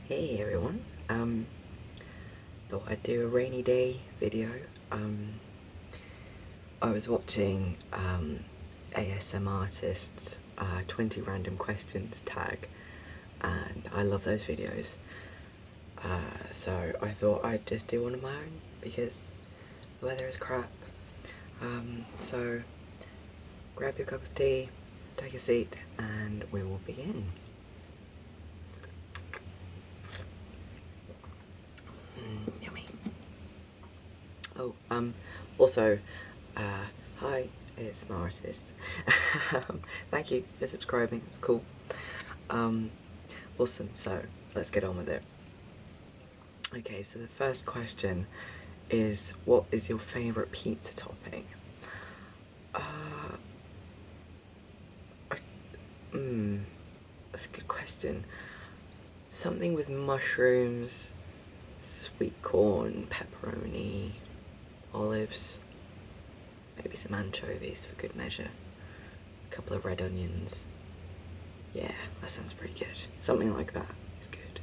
Hey everyone, thought I'd do a rainy day video. I was watching ASMRtist's 20 random questions tag, and I love those videos. So I thought I'd just do one of my own because the weather is crap. So grab your cup of tea, take a seat, and we will begin. Yummy. Oh, also, hi, ASMRtist. Thank you for subscribing, it's cool. Awesome, so let's get on with it. Okay, so the first question is, what is your favourite pizza topping? That's a good question. Something with mushrooms, sweet corn, pepperoni, olives, maybe some anchovies for good measure, a couple of red onions. Yeah, that sounds pretty good. Something like that is good.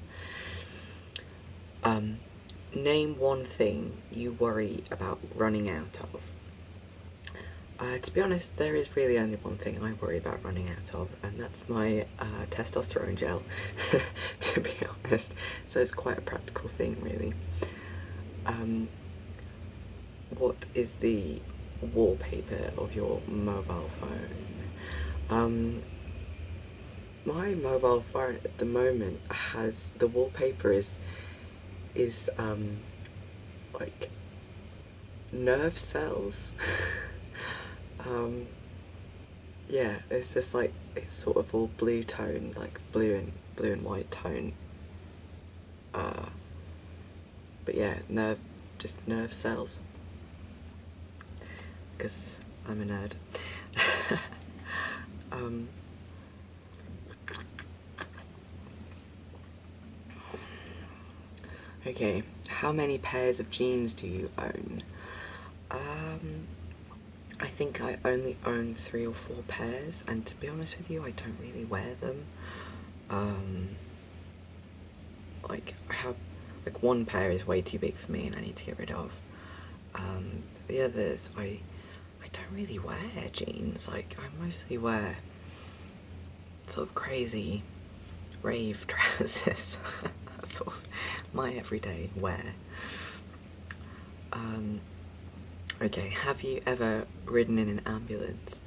Name one thing you worry about running out of. To be honest, there is really only one thing I worry about running out of, and that's my testosterone gel, to be honest. So it's quite a practical thing, really. What is the wallpaper of your mobile phone? My mobile phone at the moment has, the wallpaper is like nerve cells. Yeah, it's just like, it's sort of all blue tone, like blue and white tone. But yeah, just nerve cells. Because I'm a nerd. Okay, how many pairs of jeans do you own? I think I only own 3 or 4 pairs, and to be honest with you, I don't really wear them. Like, I have, like, one pair is way too big for me and I need to get rid of. The others, I don't really wear jeans. Like, I mostly wear sort of crazy rave trousers. That's sort of my everyday wear. Okay, have you ever ridden in an ambulance?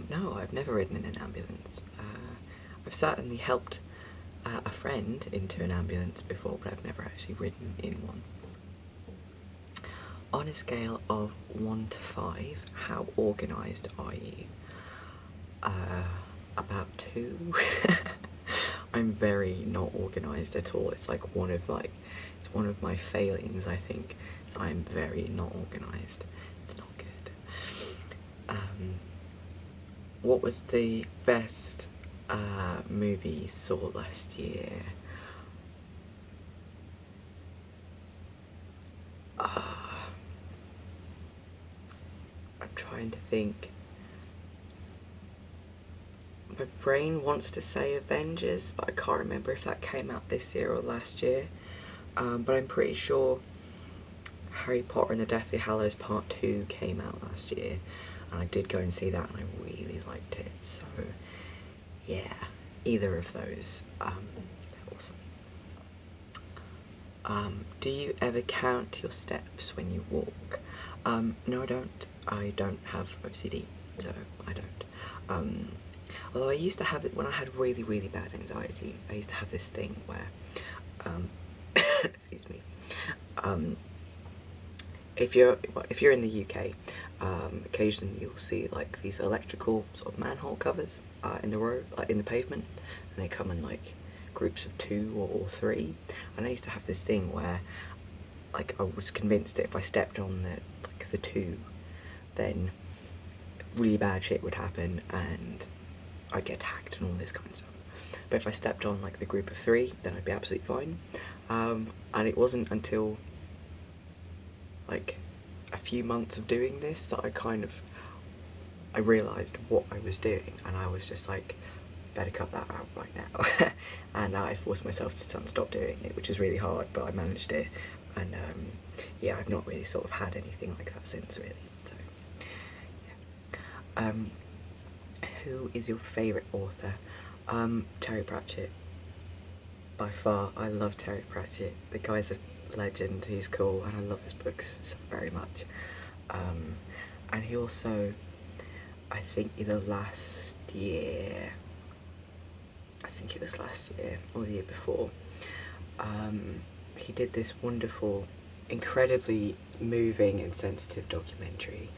No, I've never ridden in an ambulance. I've certainly helped a friend into an ambulance before, but I've never actually ridden in one. On a scale of 1 to 5, how organised are you? About 2. I'm very not organised at all. It's like it's one of my failings, I think. So I'm very not organised. It's not good. What was the best movie you saw last year? I'm trying to think. My brain wants to say Avengers, but I can't remember if that came out this year or last year. But I'm pretty sure Harry Potter and the Deathly Hallows Part 2 came out last year, and I did go and see that and I really liked it. So yeah, either of those, they're awesome. Do you ever count your steps when you walk? No, I don't. I don't have OCD, so I don't. Although I used to have it when I had really, really bad anxiety. I used to have this thing where, excuse me, if you're in the UK, occasionally you'll see like these electrical sort of manhole covers in the road, like in the pavement, and they come in like groups of 2 or 3. And I used to have this thing where, like, I was convinced that if I stepped on the 2, then really bad shit would happen and I'd get attacked and all this kind of stuff. But if I stepped on like the group of 3, then I'd be absolutely fine. And it wasn't until like a few months of doing this that I realised what I was doing, and I was just like, better cut that out right now. And I forced myself to stop doing it, which is really hard, but I managed it. And yeah, I've not really sort of had anything like that since, really. So yeah. Who is your favourite author? Terry Pratchett. By far, I love Terry Pratchett. The guy's a legend, he's cool, and I love his books so very much. And he also, I think either last year, I think it was last year or the year before, he did this wonderful, incredibly moving and sensitive documentary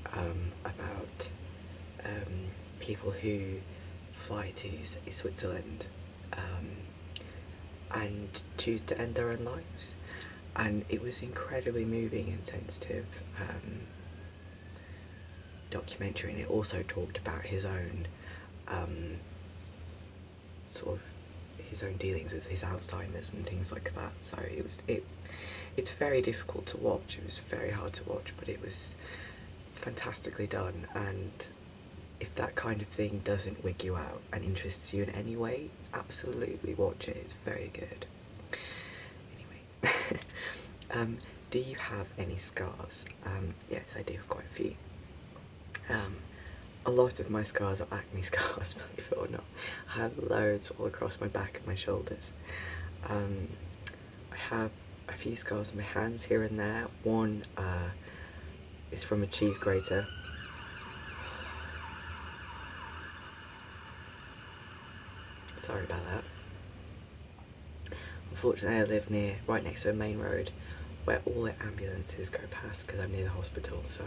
about people who fly to Switzerland and choose to end their own lives. And it was incredibly moving and sensitive documentary, and it also talked about his own sort of his own dealings with his Alzheimer's and things like that. So it's very difficult to watch. It was very hard to watch, but it was fantastically done. And if that kind of thing doesn't wig you out and interests you in any way, absolutely watch it. It's very good. Anyway, do you have any scars? Yes, I do have quite a few. A lot of my scars are acne scars, believe it or not. I have loads all across my back and my shoulders. I have a few scars on my hands here and there. One is from a cheese grater. Sorry about that. Unfortunately, I live right next to a main road where all the ambulances go past because I'm near the hospital, so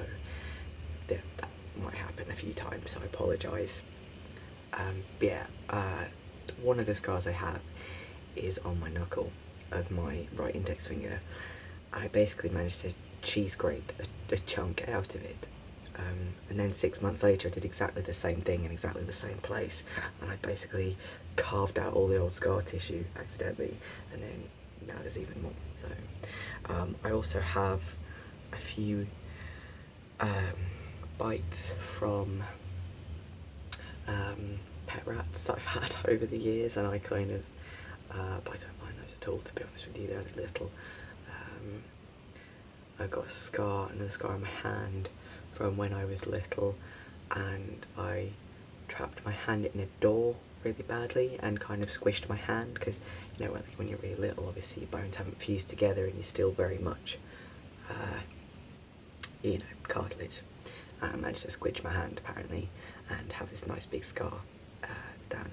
yeah, that might happen a few times, so I apologise. But yeah, one of the scars I have is on my knuckle of my right index finger. I basically managed to cheese grate a chunk out of it. And then 6 months later I did exactly the same thing in exactly the same place, and I basically carved out all the old scar tissue accidentally, and then now there's even more. So I also have a few bites from pet rats that I've had over the years, and I kind of but I don't mind those at all, to be honest with you. They're only little. I've got another scar on my hand from when I was little, and I trapped my hand in a door really badly and kind of squished my hand, because you know, when you're really little, obviously your bones haven't fused together and you're still very much you know, cartilage. I managed to squidge my hand apparently and have this nice big scar down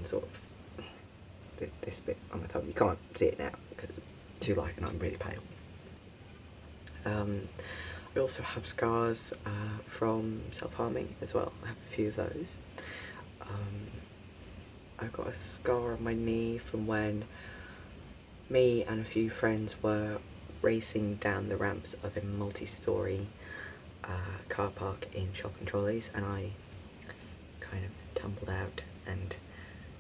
sort of this bit on my thumb. You can't see it now because it's too light and I'm really pale. I also have scars from self-harming as well. I have a few of those. I've got a scar on my knee from when me and a few friends were racing down the ramps of a multi-storey car park in shopping trolleys, and I kind of tumbled out and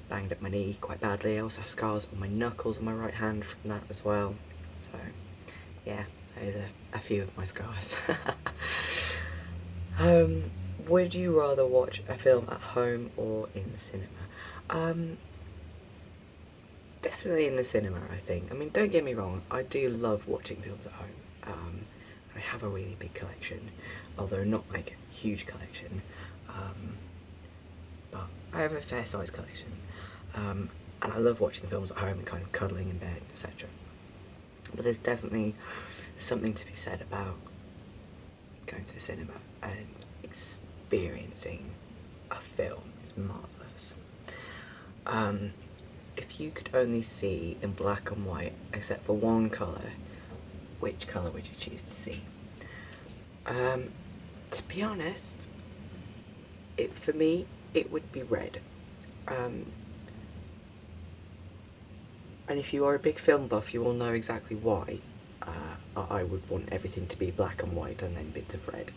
banged up my knee quite badly. I also have scars on my knuckles on my right hand from that as well. So yeah, those are a few of my scars. Would you rather watch a film at home or in the cinema? Definitely in the cinema, I think. I mean, don't get me wrong, I do love watching films at home. I have a really big collection, although not like a huge collection, but I have a fair sized collection, and I love watching films at home and kind of cuddling in bed, etc. But there's definitely something to be said about going to the cinema and experiencing a film. Is marvellous. If you could only see in black and white except for one colour, which colour would you choose to see? To be honest, for me, it would be red. And if you are a big film buff, you will know exactly why I would want everything to be black and white and then bits of red.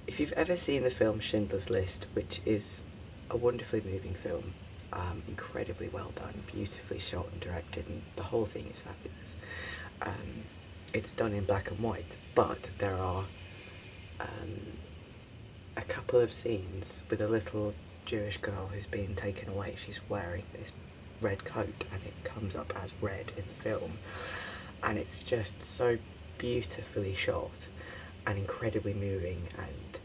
If you've ever seen the film Schindler's List, which is a wonderfully moving film, incredibly well done, beautifully shot and directed, and the whole thing is fabulous. It's done in black and white, but there are a couple of scenes with a little Jewish girl who's being taken away. She's wearing this red coat and it comes up as red in the film, and it's just so beautifully shot and incredibly moving. And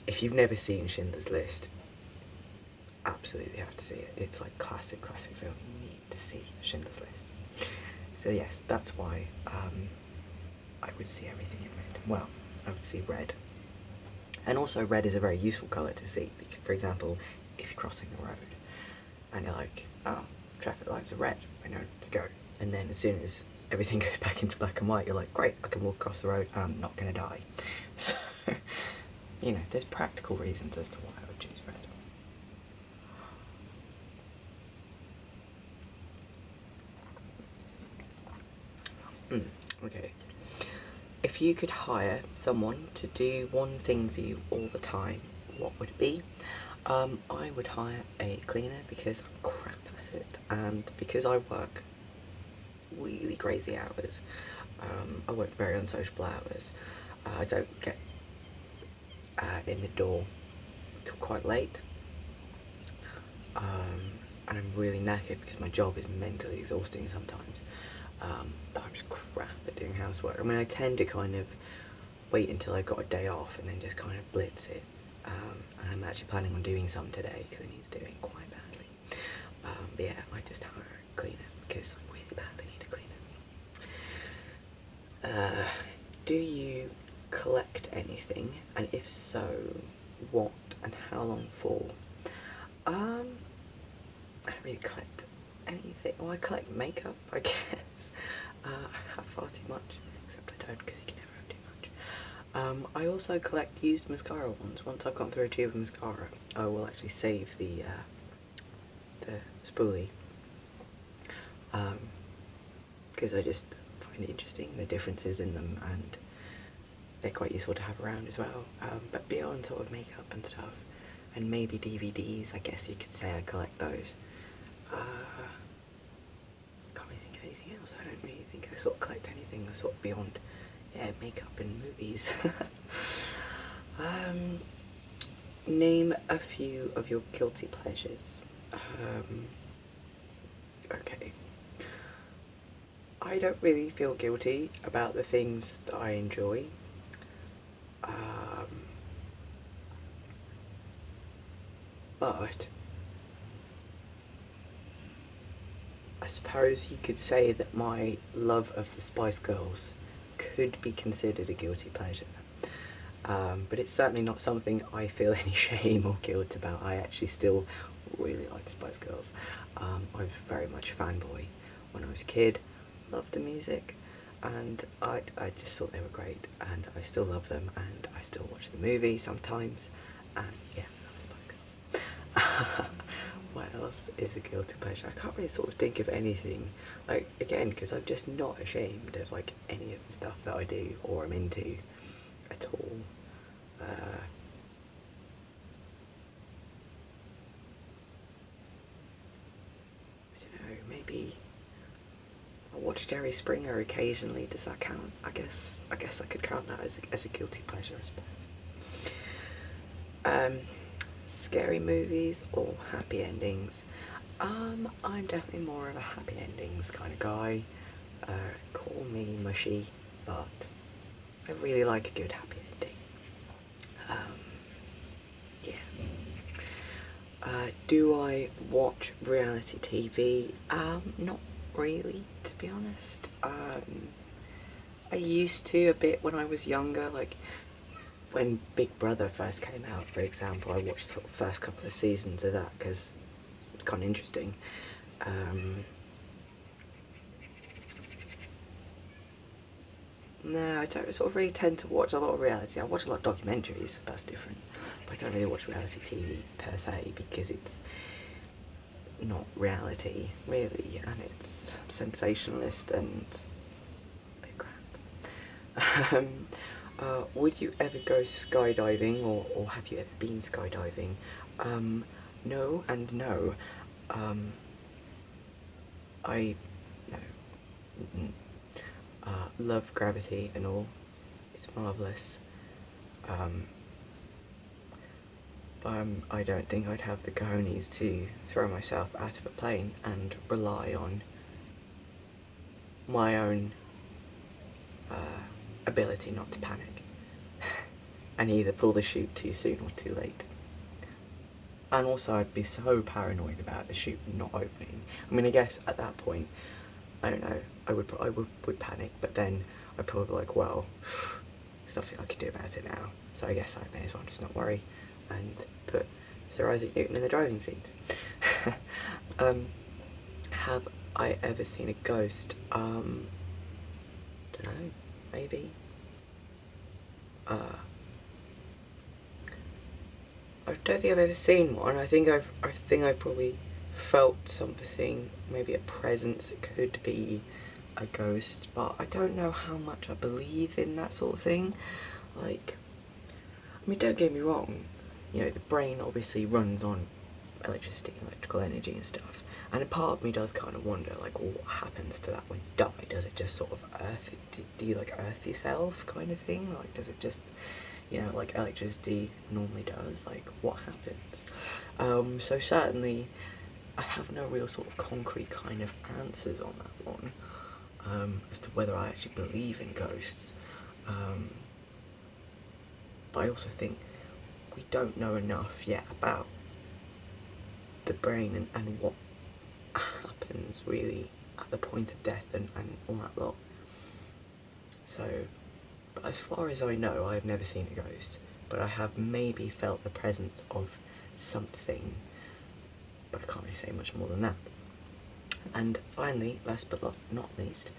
if you've never seen Schindler's List, absolutely have to see it. It's like classic film. You need to see Schindler's List. So yes, that's why I would see everything in red. Well, I would see red. And also red is a very useful colour to see. For example, if you're crossing the road and you're like, oh, traffic lights are red, I know to go. And then as soon as everything goes back into black and white, you're like, great, I can walk across the road and I'm not going to die. So, you know, there's practical reasons as to why I would choose red. Okay. If you could hire someone to do one thing for you all the time, what would it be? I would hire a cleaner because I'm crap at it, and because I work really crazy hours. I work very unsociable hours. I don't get in the door till quite late, and I'm really knackered because my job is mentally exhausting sometimes. But I'm just crap at doing housework. I mean, I tend to kind of wait until I've got a day off and then just kind of blitz it. And I'm actually planning on doing some today because it needs doing quite badly. But yeah, I just hire a cleaner because I really badly need a cleaner. Do you collect anything? And if so, what and how long for? I don't really collect anything. Well, I collect makeup, I guess. I have far too much, except I don't, because you can never have too much. I also collect used mascara ones. Once I've gone through a tube of mascara, I will actually save the spoolie, because I just find it interesting, the differences in them, and they're quite useful to have around as well. But beyond sort of makeup and stuff, and maybe DVDs, I guess you could say I collect those. Can't really think of anything else. I don't really think I sort of collect anything sort of beyond, yeah, makeup and movies. Name a few of your guilty pleasures. Okay. I don't really feel guilty about the things that I enjoy. But I suppose you could say that my love of the Spice Girls could be considered a guilty pleasure. But it's certainly not something I feel any shame or guilt about. I actually still really like the Spice Girls. I was very much a fanboy when I was a kid, loved the music, and I just thought they were great, and I still love them, and I still watch the movie sometimes, and yeah, I love the Spice Girls. What else is a guilty pleasure? I can't really sort of think of anything, like, again, because I'm just not ashamed of like any of the stuff that I do or I'm into at all. I don't know, maybe I watch Jerry Springer occasionally. Does that count? I guess I could count that as a guilty pleasure, I suppose. Scary movies or happy endings? I'm definitely more of a happy endings kind of guy. Call me mushy, but I really like a good happy ending. Yeah. Do I watch reality TV? Not really, to be honest. I used to a bit when I was younger, like when Big Brother first came out, for example. I watched the first couple of seasons of that because it's kind of interesting. No, I don't sort of really tend to watch a lot of reality. I watch a lot of documentaries, that's different. But I don't really watch reality TV per se because it's not reality, really, and it's sensationalist and a bit crap. Would you ever go skydiving, or have you ever been skydiving? No and no. I no. Love gravity and all. It's marvellous. I don't think I'd have the cojones to throw myself out of a plane and rely on my own ability not to panic and either pull the chute too soon or too late. And also I'd be so paranoid about the chute not opening. I mean, I guess at that point, I don't know, I would panic, but then I'd probably be like, well, there's nothing I can do about it now, so I guess I may as well just not worry and put Sir Isaac Newton in the driving seat. Have I ever seen a ghost? Don't know, maybe. I don't think I've ever seen one. I think I've probably felt something, maybe a presence. It could be a ghost, but I don't know how much I believe in that sort of thing. Like, I mean, don't get me wrong, you know, the brain obviously runs on electricity, electrical energy and stuff, and a part of me does kind of wonder, like, well, what happens to that when you die? Does it just sort of earth, do you like earth yourself kind of thing? Like, does it just, you know, like electricity normally does, like, what happens? So certainly I have no real sort of concrete kind of answers on that one, as to whether I actually believe in ghosts. But I also think we don't know enough yet about the brain and what happens really at the point of death and all that lot. So, but as far as I know, I have never seen a ghost, but I have maybe felt the presence of something, but I can't really say much more than that. And finally, last but not least,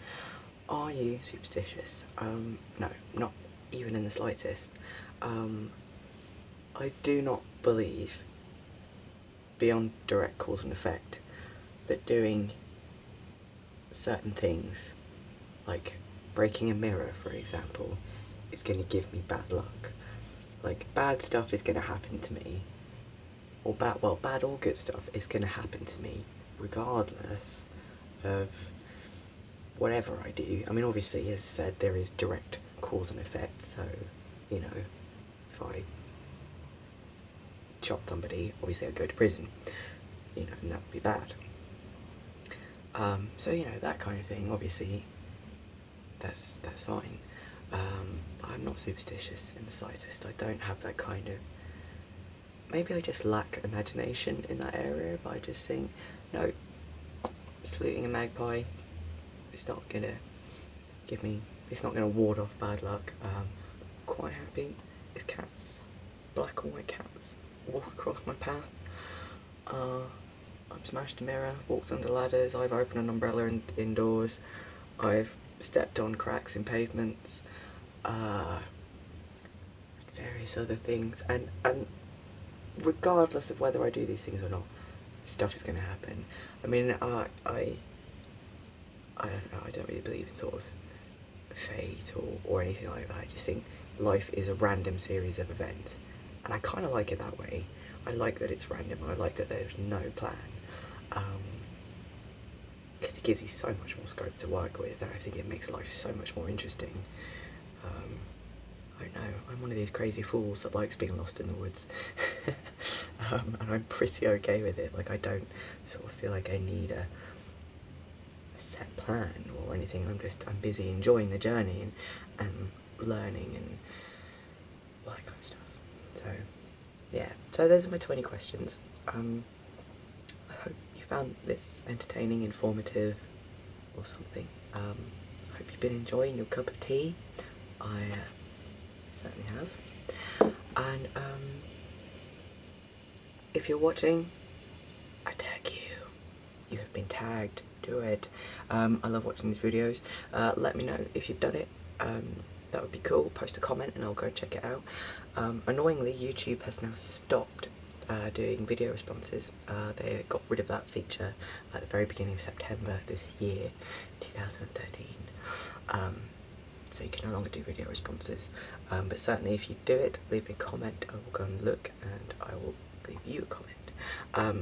are you superstitious? No, not even in the slightest. I do not believe, beyond direct cause and effect, that doing certain things, like breaking a mirror, for example, is going to give me bad luck. Like, bad stuff is going to happen to me, or bad or good stuff is going to happen to me regardless of whatever I do. I mean, obviously, as said, there is direct cause and effect, so, you know, if I shot somebody, obviously I'd go to prison, you know, and that would be bad. So, you know, that kind of thing, obviously, that's fine. But I'm not superstitious in the slightest. I don't have that kind of... Maybe I just lack imagination in that area, but I just think, no, saluting a magpie, it's not gonna give me... It's not gonna ward off bad luck. I'm quite happy if cats, black or white cats, walk across my path. I've smashed a mirror, walked under ladders, I've opened an umbrella indoors, I've stepped on cracks in pavements, various other things, and regardless of whether I do these things or not, stuff is going to happen. I mean, I don't know, I don't really believe in sort of fate or anything like that. I just think life is a random series of events, and I kind of like it that way. I like that it's random, I like that there's no plan, because it gives you so much more scope to work with, and I think it makes life so much more interesting. I don't know, I'm one of these crazy fools that likes being lost in the woods, and I'm pretty okay with it. Like, I don't sort of feel like I need a set plan or anything. I'm busy enjoying the journey and learning and all that kind of stuff. So yeah, so those are my 20 questions. I hope you found this entertaining, informative, or something. I hope you've been enjoying your cup of tea. I certainly have. And if you're watching, I tag you. You have been tagged. Do it. I love watching these videos. Let me know if you've done it. That would be cool. Post a comment and I'll go check it out. Annoyingly, YouTube has now stopped doing video responses. They got rid of that feature at the very beginning of September this year, 2013. So you can no longer do video responses. But certainly if you do it, leave me a comment. I will go and look and I will leave you a comment.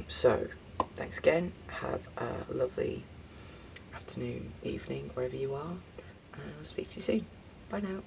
So thanks again. Have a lovely afternoon, evening, wherever you are. And I'll speak to you soon. Bye now.